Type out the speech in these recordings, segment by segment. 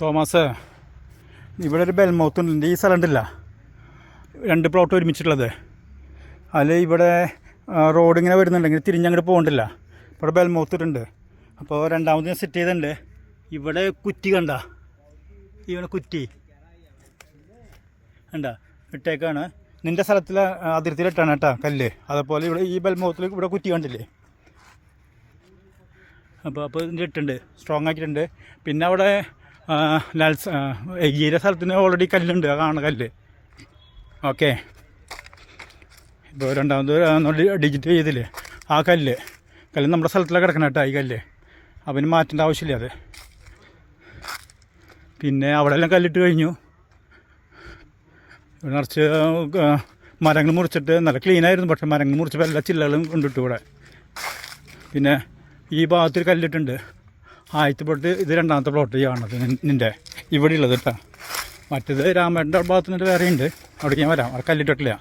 Thomas, ഇവിടെ ഒരു ബെൽമൗത്ത് ഉണ്ട്. ഈ സ്ഥലം ഉണ്ടല്ല, 2 പ്ലോട്ട് ഒരുമിച്ചിട്ടുള്ളത്. അതിൽ ഇവിടെ റോഡ് ഇങ്ങനെ വരുന്നുണ്ടെങ്കിൽ തിരിഞ്ഞങ്ങോട്ട് പോകണ്ടില്ല. ഇവിടെ ബെൽമൗത്ത് ഉണ്ട്. അപ്പോൾ രണ്ടാമത് ഞാൻ സെറ്റ് ചെയ്തിട്ടുണ്ട്. ഇവിടെ കുറ്റി കണ്ട, ഇവിടെ കുറ്റി കണ്ട ഇട്ടേക്കാണ്. നിൻ്റെ സ്ഥലത്തിൽ അതിർത്തിയിലിട്ടാണ് കേട്ടോ കല്ല്. അതേപോലെ ഇവിടെ ഈ ബെൽമൗത്തിൽ ഇവിടെ കുറ്റി കണ്ടില്ലേ. അപ്പോൾ ഇതിൻ്റെ ഇട്ടുണ്ട്, സ്ട്രോങ് ആക്കിയിട്ടുണ്ട്. പിന്നെ അവിടെ ഈര സ്ഥലത്തിന് ഓൾറെഡി കല്ലുണ്ട്, ആ കാണുന്ന കല്ല്. ഓക്കെ, ഇപ്പോൾ രണ്ടാമത് ഡിജിറ്റ് ചെയ്തില്ലേ ആ കല്ല് നമ്മുടെ സ്ഥലത്തിലാണ് കിടക്കണം കേട്ടോ ഈ കല്ല്. അവന് മാറ്റേണ്ട ആവശ്യമില്ല അത്. പിന്നെ അവിടെ എല്ലാം കല്ലിട്ട് കഴിഞ്ഞു. ഇവിടെ നിറച്ച് മരങ്ങൾ മുറിച്ചിട്ട് നല്ല ക്ലീനായിരുന്നു. പക്ഷേ മരങ്ങൾ മുറിച്ചപ്പോൾ എല്ലാ ചില്ലകളും കൊണ്ടിട്ടു ഇവിടെ. പിന്നെ ഈ ഭാഗത്തൊരു കല്ലിട്ടുണ്ട്. ആദ്യത്തെ പ്ലോട്ട് ഇത്, രണ്ടാമത്തെ പ്ലോട്ട് ഈ കാണുന്നത് നിൻ്റെ ഇവിടെ ഉള്ളത് കേട്ടോ. മറ്റേത് രാമേട്ടൻ്റെ ഭാഗത്ത് നിന്ന് വേറെ ഉണ്ട്, അവിടേക്ക് ഞാൻ വരാം. അവിടെ കല്ലിട്ടിട്ടില്ല.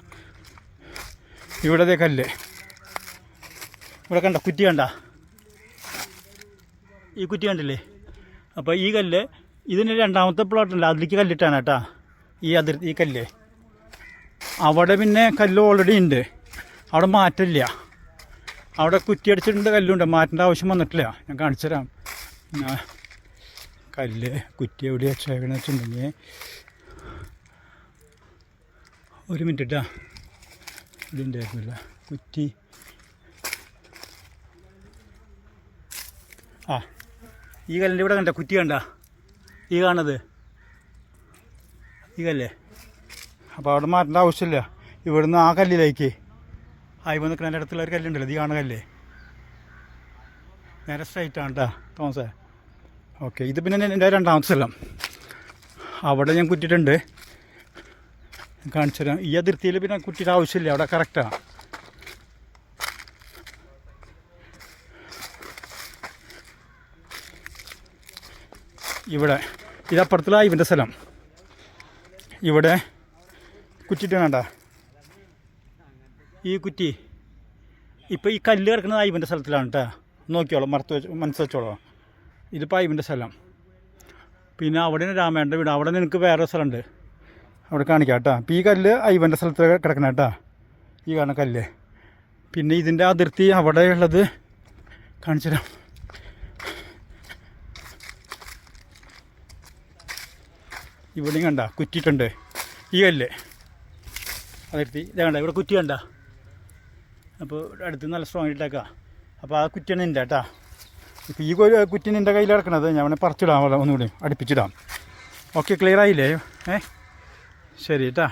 ഇവിടത്തെ കല്ല് ഇവിടെ കണ്ട, കുറ്റി കണ്ട, ഈ കുറ്റി കണ്ടില്ലേ. അപ്പോൾ ഈ കല്ല് ഇതിന് രണ്ടാമത്തെ പ്ലോട്ടല്ല, അതിലേക്ക് കല്ലിട്ടാണ് കേട്ടോ ഈ കല്ല്. അവിടെ പിന്നെ കല്ല് ഓൾറെഡി ഉണ്ട്, അവിടെ മാറ്റില്ല. അവിടെ കുറ്റി അടിച്ചിട്ടുണ്ട്, കല്ലുണ്ട്, മാറ്റേണ്ട ആവശ്യം വന്നിട്ടില്ല. ഞാൻ കാണിച്ചു തരാം. കല്ല് കുറ്റി എവിടെ വെച്ചേക്കണെന്ന് വെച്ചിട്ടുണ്ടെങ്കിൽ, ഒരു മിനിറ്റ് കേട്ടോ, ഇവിടെ ഉണ്ടായിരുന്നില്ല കുറ്റി. ഈ കല്ലിൻ്റെ ഇവിടെ കണ്ട കുറ്റി കണ്ട, ഈ കാണുന്നത് ഈ കല്ലേ. അപ്പോൾ അവിടെ മാറ്റേണ്ട ആവശ്യമില്ല. ഇവിടുന്ന് ആ കല്ലിലേക്ക് ആയി നിൽക്കുന്ന അടുത്തുള്ള ഒരു കല്ലുണ്ടല്ലോ, ഈ കാണുന്ന കല്ലേ, നേരെ സ്ട്രൈറ്റാണ് കേട്ടോ തോമസേ. ഓക്കെ, ഇത് പിന്നെ എൻ്റെ രണ്ടാമത്തെ സ്ഥലം. അവിടെ ഞാൻ കുറ്റിയിട്ടുണ്ട്, കാണിച്ചു തരാം. ഈ അതിർത്തിയിൽ പിന്നെ കുറ്റിയുടെ ആവശ്യമില്ല, അവിടെ കറക്റ്റാണ്. ഇവിടെ ഇതപ്പുറത്തുള്ള ഇവൻ്റെ സ്ഥലം. ഇവിടെ കുറ്റിട്ട് വേണ്ട ഈ കുറ്റി. ഇപ്പോൾ ഈ കല്ല് കിടക്കുന്നത് ഇവൻ്റെ സ്ഥലത്തിലാണ് കേട്ടോ. നോക്കിയോളൂ, മനസ്സ് വെച്ചോളൂ. ഇതിപ്പോൾ ഇവൻ്റെ സ്ഥലം. പിന്നെ അവിടെ രാമേൻ്റെ വീട്. അവിടെ നിനക്ക് വേറെ സ്ഥലമുണ്ട്, അവിടെ കാണിക്കാം കേട്ടോ. അപ്പോൾ ഈ കല്ല് ഇവൻ്റെ സ്ഥലത്ത് കിടക്കണം കേട്ടോ, ഈ കാണുന്ന കല്ല്. പിന്നെ ഇതിൻ്റെ അതിർത്തി അവിടെ ഉള്ളത് കാണിച്ചു തരാം. ഇവിടെയും കണ്ട കുറ്റിയിട്ടുണ്ട് ഈ കല്ല് അതിർത്തി. ഇതാ കണ്ട, ഇവിടെ കുറ്റി കണ്ട. അപ്പോൾ അടുത്ത് നല്ല സ്ട്രോങ് ഇട്ടേക്കാം. അപ്പോൾ ആ കുറ്റിയാണ് നിൻ്റെ കേട്ടോ. ഇപ്പോൾ ഈ കുറ്റി നിൻ്റെ കയ്യിൽ കിടക്കണത് ഞാൻ വേണേൽ പറിച്ചിടാം, ഒന്നുകൂടി അടുപ്പിച്ചിടാം. ഓക്കെ, ക്ലിയർ ആയില്ലേ? ശരി കേട്ടോ.